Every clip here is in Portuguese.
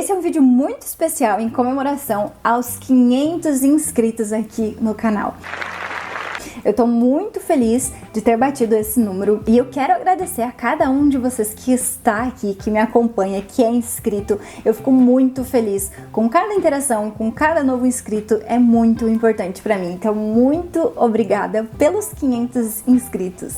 Esse é um vídeo muito especial em comemoração aos 500 inscritos aqui no canal. Eu tô muito feliz de ter batido esse número e eu quero agradecer a cada um de vocês que está aqui, que me acompanha, que é inscrito. Eu fico muito feliz com cada interação, com cada novo inscrito, é muito importante pra mim. Então, muito obrigada pelos 500 inscritos.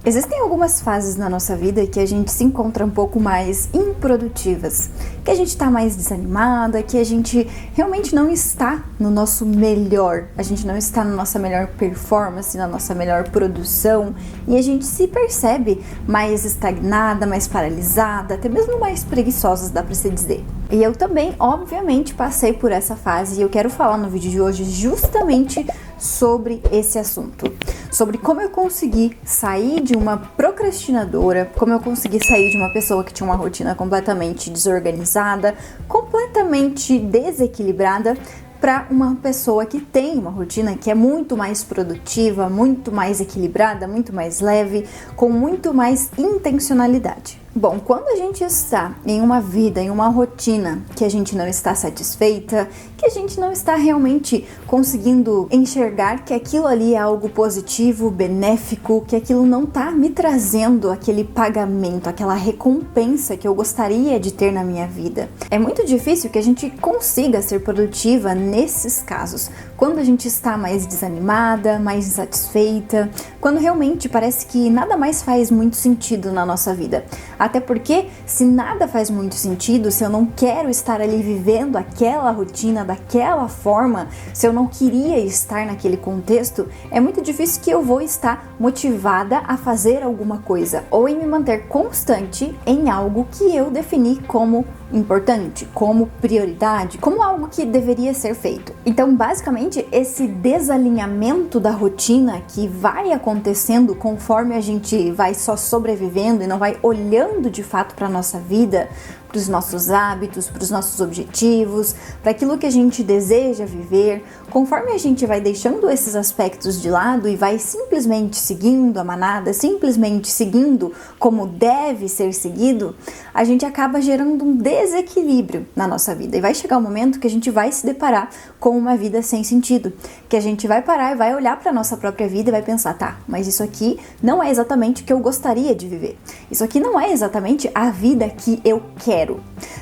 Existem algumas fases na nossa vida que a gente se encontra um pouco mais improdutivas, que a gente está mais desanimada, que a gente realmente não está no nosso melhor, a gente não está na nossa melhor performance, na nossa melhor produção, e a gente se percebe mais estagnada, mais paralisada, até mesmo mais preguiçosas, dá para se dizer. E eu também, obviamente, passei por essa fase e eu quero falar no vídeo de hoje justamente sobre esse assunto. Sobre como eu consegui sair de uma procrastinadora, como eu consegui sair de uma pessoa que tinha uma rotina completamente desorganizada, completamente desequilibrada, para uma pessoa que tem uma rotina que é muito mais produtiva, muito mais equilibrada, muito mais leve, com muito mais intencionalidade. Bom, quando a gente está em uma vida, em uma rotina que a gente não está satisfeita, que a gente não está realmente conseguindo enxergar que aquilo ali é algo positivo, benéfico, que aquilo não está me trazendo aquele pagamento, aquela recompensa que eu gostaria de ter na minha vida. É muito difícil que a gente consiga ser produtiva nesses casos, quando a gente está mais desanimada, mais insatisfeita, quando realmente parece que nada mais faz muito sentido na nossa vida. Até porque, se nada faz muito sentido, se eu não quero estar ali vivendo aquela rotina daquela forma, se eu não queria estar naquele contexto, é muito difícil que eu vou estar motivada a fazer alguma coisa ou em me manter constante em algo que eu defini como importante, como prioridade, como algo que deveria ser feito. Então, basicamente, esse desalinhamento da rotina que vai acontecendo conforme a gente vai só sobrevivendo e não vai olhando de fato para a nossa vida, para os nossos hábitos, para os nossos objetivos, para aquilo que a gente deseja viver, conforme a gente vai deixando esses aspectos de lado e vai simplesmente seguindo a manada, simplesmente seguindo como deve ser seguido, a gente acaba gerando um desequilíbrio na nossa vida e vai chegar um momento que a gente vai se deparar com uma vida sem sentido, que a gente vai parar e vai olhar para a nossa própria vida e vai pensar, tá, mas isso aqui não é exatamente o que eu gostaria de viver, isso aqui não é exatamente a vida que eu quero.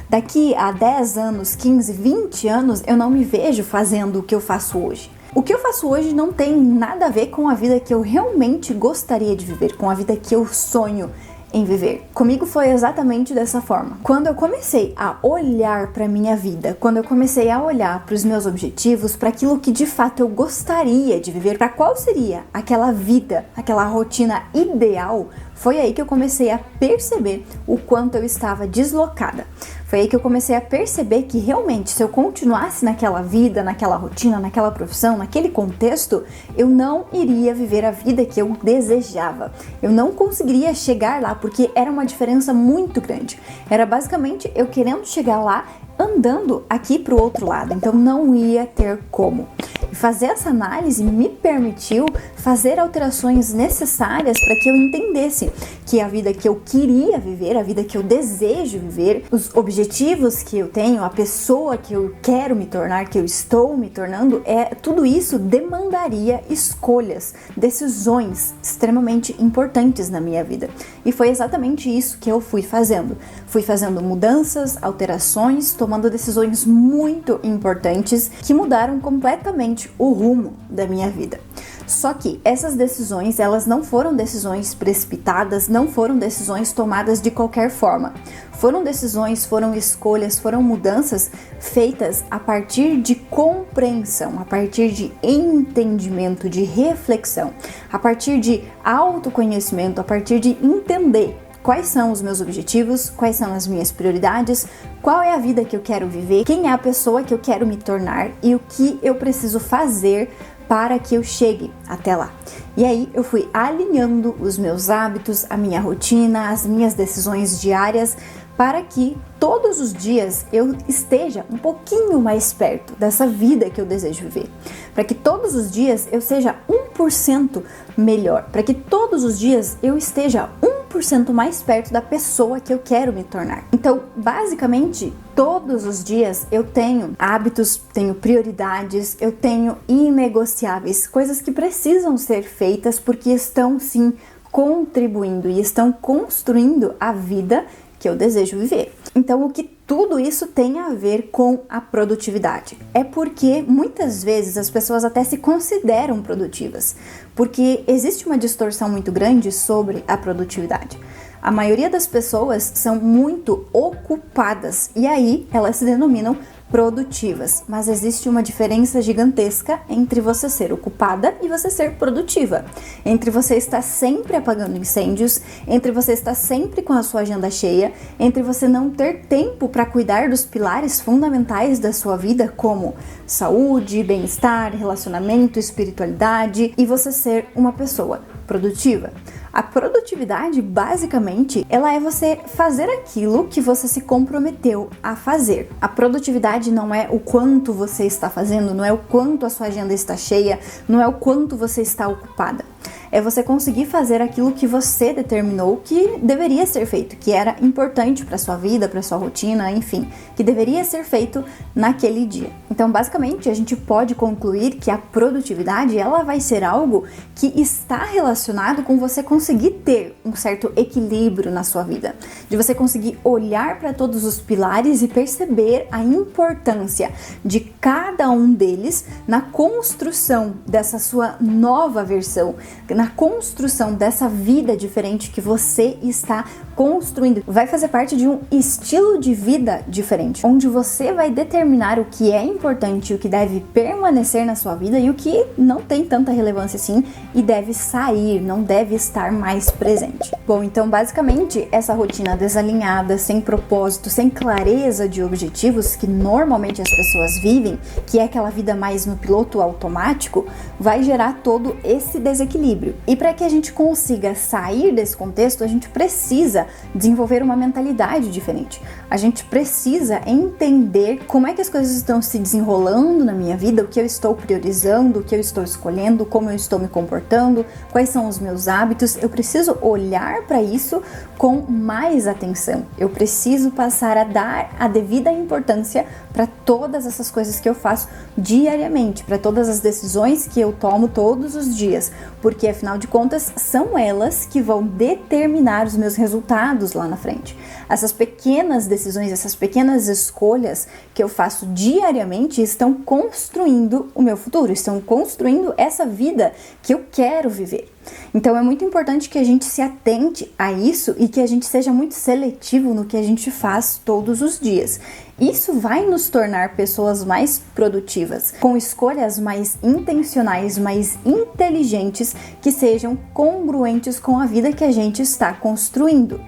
Daqui a 10 anos, 15, 20 anos, eu não me vejo fazendo o que eu faço hoje. O que eu faço hoje não tem nada a ver com a vida que eu realmente gostaria de viver, com a vida que eu sonho em viver. Comigo foi exatamente dessa forma. Quando eu comecei a olhar para minha vida, quando eu comecei a olhar para os meus objetivos, para aquilo que de fato eu gostaria de viver, para qual seria aquela vida, aquela rotina ideal, foi aí que eu comecei a perceber o quanto eu estava deslocada. Foi aí que eu comecei a perceber que realmente, se eu continuasse naquela vida, naquela rotina, naquela profissão, naquele contexto, eu não iria viver a vida que eu desejava. Eu não conseguiria chegar lá, porque era uma diferença muito grande. Era basicamente eu querendo chegar lá, andando aqui para o outro lado. Então não ia ter como. E fazer essa análise me permitiu fazer alterações necessárias para que eu entendesse que a vida que eu queria viver, a vida que eu desejo viver, os objetivos que eu tenho, a pessoa que eu quero me tornar, que eu estou me tornando, tudo isso demandaria escolhas, decisões extremamente importantes na minha vida. E foi exatamente isso que eu fui fazendo. Fui fazendo mudanças, alterações, tomando decisões muito importantes que mudaram completamente o rumo da minha vida. Só que essas decisões, elas não foram decisões precipitadas, não foram decisões tomadas de qualquer forma. Foram decisões, foram escolhas, foram mudanças feitas a partir de compreensão, a partir de entendimento, de reflexão, a partir de autoconhecimento, a partir de entender quais são os meus objetivos, quais são as minhas prioridades, qual é a vida que eu quero viver, quem é a pessoa que eu quero me tornar e o que eu preciso fazer para que eu chegue até lá. E aí eu fui alinhando os meus hábitos, a minha rotina, as minhas decisões diárias para que todos os dias eu esteja um pouquinho mais perto dessa vida que eu desejo viver. Para que todos os dias eu seja 1% melhor, para que todos os dias eu esteja 1% 100% mais perto da pessoa que eu quero me tornar. Então, basicamente, todos os dias eu tenho hábitos, tenho prioridades, eu tenho inegociáveis, coisas que precisam ser feitas porque estão sim contribuindo e estão construindo a vida que eu desejo viver. Então, o que tudo isso tem a ver com a produtividade? É porque muitas vezes as pessoas até se consideram produtivas, porque existe uma distorção muito grande sobre a produtividade. A maioria das pessoas são muito ocupadas e aí elas se denominam produtivas, mas existe uma diferença gigantesca entre você ser ocupada e você ser produtiva, entre você estar sempre apagando incêndios, entre você estar sempre com a sua agenda cheia, entre você não ter tempo para cuidar dos pilares fundamentais da sua vida, como saúde, bem-estar, relacionamento, espiritualidade, e você ser uma pessoa produtiva. A produtividade, basicamente, ela é você fazer aquilo que você se comprometeu a fazer. A produtividade não é o quanto você está fazendo, não é o quanto a sua agenda está cheia, não é o quanto você está ocupada. É você conseguir fazer aquilo que você determinou que deveria ser feito, que era importante para sua vida, para sua rotina, enfim, que deveria ser feito naquele dia. Então, basicamente, a gente pode concluir que a produtividade, ela vai ser algo que está relacionado com você conseguir ter um certo equilíbrio na sua vida, de você conseguir olhar para todos os pilares e perceber a importância de cada um deles na construção dessa sua nova versão, na construção dessa vida diferente que você está construindo. Vai fazer parte de um estilo de vida diferente, onde você vai determinar o que é importante, o que deve permanecer na sua vida e o que não tem tanta relevância assim e deve sair, não deve estar mais presente. Bom, então basicamente essa rotina desalinhada, sem propósito, sem clareza de objetivos que normalmente as pessoas vivem, que é aquela vida mais no piloto automático, vai gerar todo esse desequilíbrio. E para que a gente consiga sair desse contexto, a gente precisa desenvolver uma mentalidade diferente. A gente precisa entender como é que as coisas estão se desenrolando na minha vida, o que eu estou priorizando, o que eu estou escolhendo, como eu estou me comportando, quais são os meus hábitos. Eu preciso olhar para isso com mais atenção. Eu preciso passar a dar a devida importância para todas essas coisas que eu faço diariamente, para todas as decisões que eu tomo todos os dias, porque afinal de contas são elas que vão determinar os meus resultados lá na frente. Essas pequenas decisões, essas pequenas escolhas que eu faço diariamente estão construindo o meu futuro, estão construindo essa vida que eu quero viver. Então é muito importante que a gente se atente a isso e que a gente seja muito seletivo no que a gente faz todos os dias. Isso vai nos tornar pessoas mais produtivas, com escolhas mais intencionais, mais inteligentes, que sejam congruentes com a vida que a gente está construindo.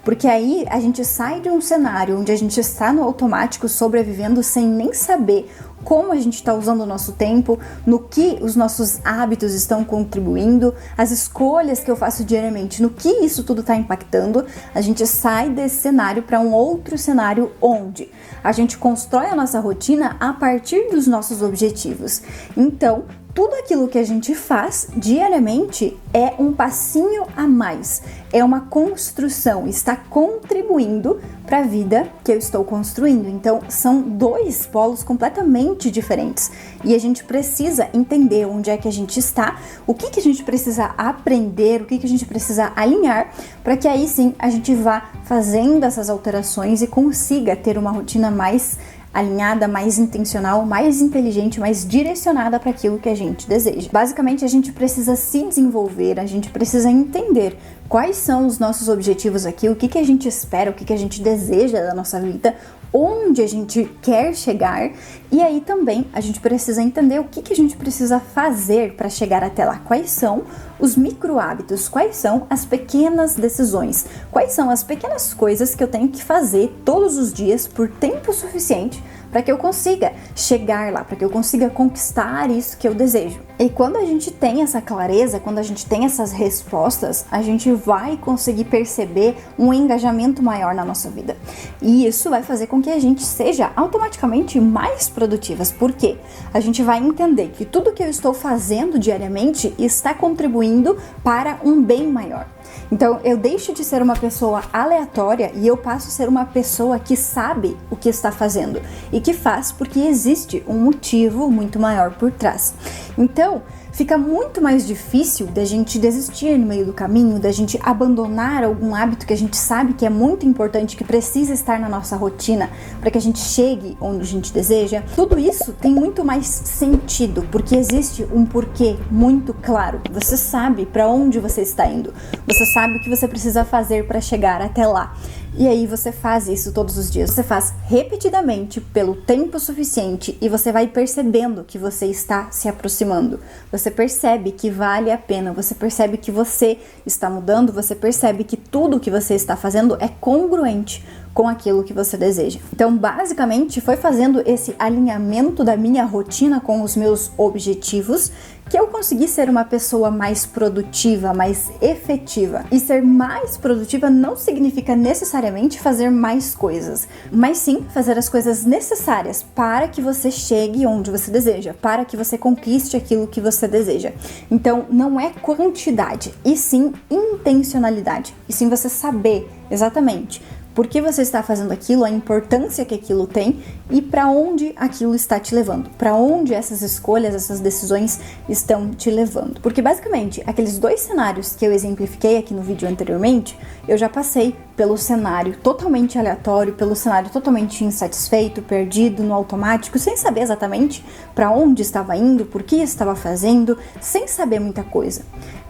Porque aí a gente sai de um cenário onde a gente está no automático sobrevivendo sem nem saber como a gente está usando o nosso tempo, no que os nossos hábitos estão contribuindo, as escolhas que eu faço diariamente, no que isso tudo está impactando. A gente sai desse cenário para um outro cenário onde a gente constrói a nossa rotina a partir dos nossos objetivos. Então, tudo aquilo que a gente faz diariamente é um passinho a mais, é uma construção, está contribuindo para a vida que eu estou construindo. Então, são dois polos completamente diferentes e a gente precisa entender onde é que a gente está, o que a gente precisa aprender, o que a gente precisa alinhar, para que aí sim a gente vá fazendo essas alterações e consiga ter uma rotina mais alinhada, mais intencional, mais inteligente, mais direcionada para aquilo que a gente deseja. Basicamente, a gente precisa se desenvolver, a gente precisa entender quais são os nossos objetivos aqui, o que a gente espera, o que a gente deseja da nossa vida, onde a gente quer chegar, e aí também a gente precisa entender o que a gente precisa fazer para chegar até lá, quais são os micro hábitos, quais são as pequenas decisões, quais são as pequenas coisas que eu tenho que fazer todos os dias por tempo suficiente para que eu consiga chegar lá, para que eu consiga conquistar isso que eu desejo. E quando a gente tem essa clareza, quando a gente tem essas respostas, a gente vai conseguir perceber um engajamento maior na nossa vida. E isso vai fazer com que a gente seja automaticamente mais produtivas. Por quê? A gente vai entender que tudo que eu estou fazendo diariamente está contribuindo para um bem maior. Então eu deixo de ser uma pessoa aleatória e eu passo a ser uma pessoa que sabe o que está fazendo e que faz porque existe um motivo muito maior por trás. Então fica muito mais difícil da gente desistir no meio do caminho, da gente abandonar algum hábito que a gente sabe que é muito importante, que precisa estar na nossa rotina para que a gente chegue onde a gente deseja. Tudo isso tem muito mais sentido, porque existe um porquê muito claro. Você sabe para onde você está indo, você sabe o que você precisa fazer para chegar até lá. E aí você faz isso todos os dias, você faz repetidamente pelo tempo suficiente e você vai percebendo que você está se aproximando. Você percebe que vale a pena, você percebe que você está mudando, você percebe que tudo que você está fazendo é congruente com aquilo que você deseja. Então, basicamente, foi fazendo esse alinhamento da minha rotina com os meus objetivos que eu consegui ser uma pessoa mais produtiva, mais efetiva. E ser mais produtiva não significa necessariamente fazer mais coisas, mas sim fazer as coisas necessárias para que você chegue onde você deseja, para que você conquiste aquilo que você deseja. Então, não é quantidade, e sim intencionalidade. E sim você saber exatamente por que você está fazendo aquilo, a importância que aquilo tem e para onde aquilo está te levando, para onde essas escolhas, essas decisões estão te levando. Porque basicamente, aqueles dois cenários que eu exemplifiquei aqui no vídeo anteriormente, eu já passei pelo cenário totalmente aleatório, pelo cenário totalmente insatisfeito, perdido no automático, sem saber exatamente para onde estava indo, por que estava fazendo, sem saber muita coisa.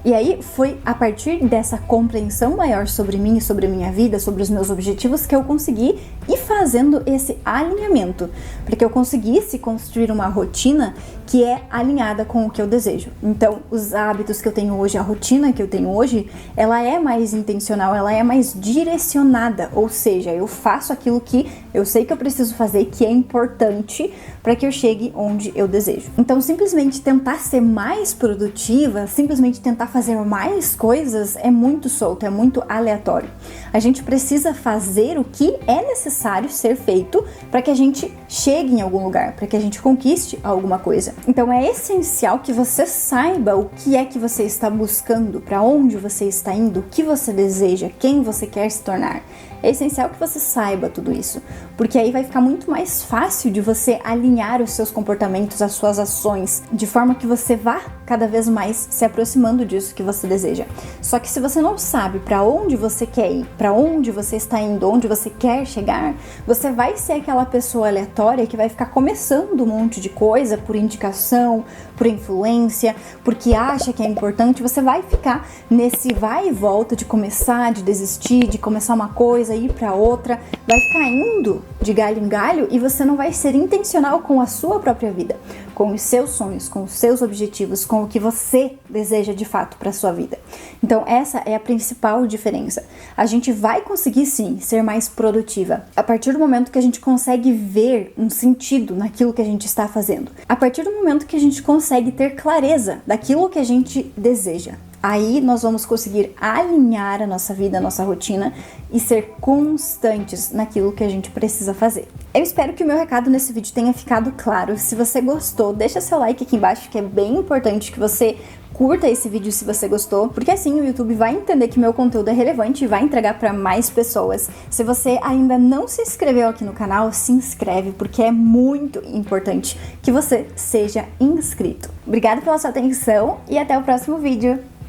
E aí foi a partir dessa compreensão maior sobre mim e sobre a minha vida, sobre os meus objetivos, que eu consegui ir fazendo esse alinhamento, para que eu conseguisse construir uma rotina que é alinhada com o que eu desejo. Então, os hábitos que eu tenho hoje, a rotina que eu tenho hoje, ela é mais intencional, ela é mais direcionada, ou seja, eu faço aquilo que eu sei que eu preciso fazer, que é importante para que eu chegue onde eu desejo. Então, simplesmente tentar ser mais produtiva, simplesmente tentar fazer mais coisas é muito solto, é muito aleatório. A gente precisa fazer o que é necessário ser feito para que a gente chegue em algum lugar, para que a gente conquiste alguma coisa. Então é essencial que você saiba o que é que você está buscando, para onde você está indo, o que você deseja, quem você quer se tornar. É essencial que você saiba tudo isso, porque aí vai ficar muito mais fácil de você alinhar os seus comportamentos, as suas ações, de forma que você vá cada vez mais se aproximando disso que você deseja. Só que se você não sabe para onde você quer ir, para onde você está indo, onde você quer chegar, você vai ser aquela pessoa aleatória que vai ficar começando um monte de coisa por indicação, por influência, porque acha que é importante. Você vai ficar nesse vai e volta de começar, de desistir, de começar uma coisa, ir para outra, vai ficar indo de galho em galho e você não vai ser intencional com a sua própria vida, com os seus sonhos, com os seus objetivos, com o que você deseja de fato para sua vida. Então essa é a principal diferença. A gente vai conseguir sim ser mais produtiva a partir do momento que a gente consegue ver um sentido naquilo que a gente está fazendo, a partir do momento que a gente consegue ter clareza daquilo que a gente deseja. Aí nós vamos conseguir alinhar a nossa vida, a nossa rotina e ser constantes naquilo que a gente precisa fazer. Eu espero que o meu recado nesse vídeo tenha ficado claro. Se você gostou, deixa seu like aqui embaixo, que é bem importante que você curta esse vídeo se você gostou, porque assim o YouTube vai entender que meu conteúdo é relevante e vai entregar para mais pessoas. Se você ainda não se inscreveu aqui no canal, se inscreve, porque é muito importante que você seja inscrito. Obrigada pela sua atenção e até o próximo vídeo.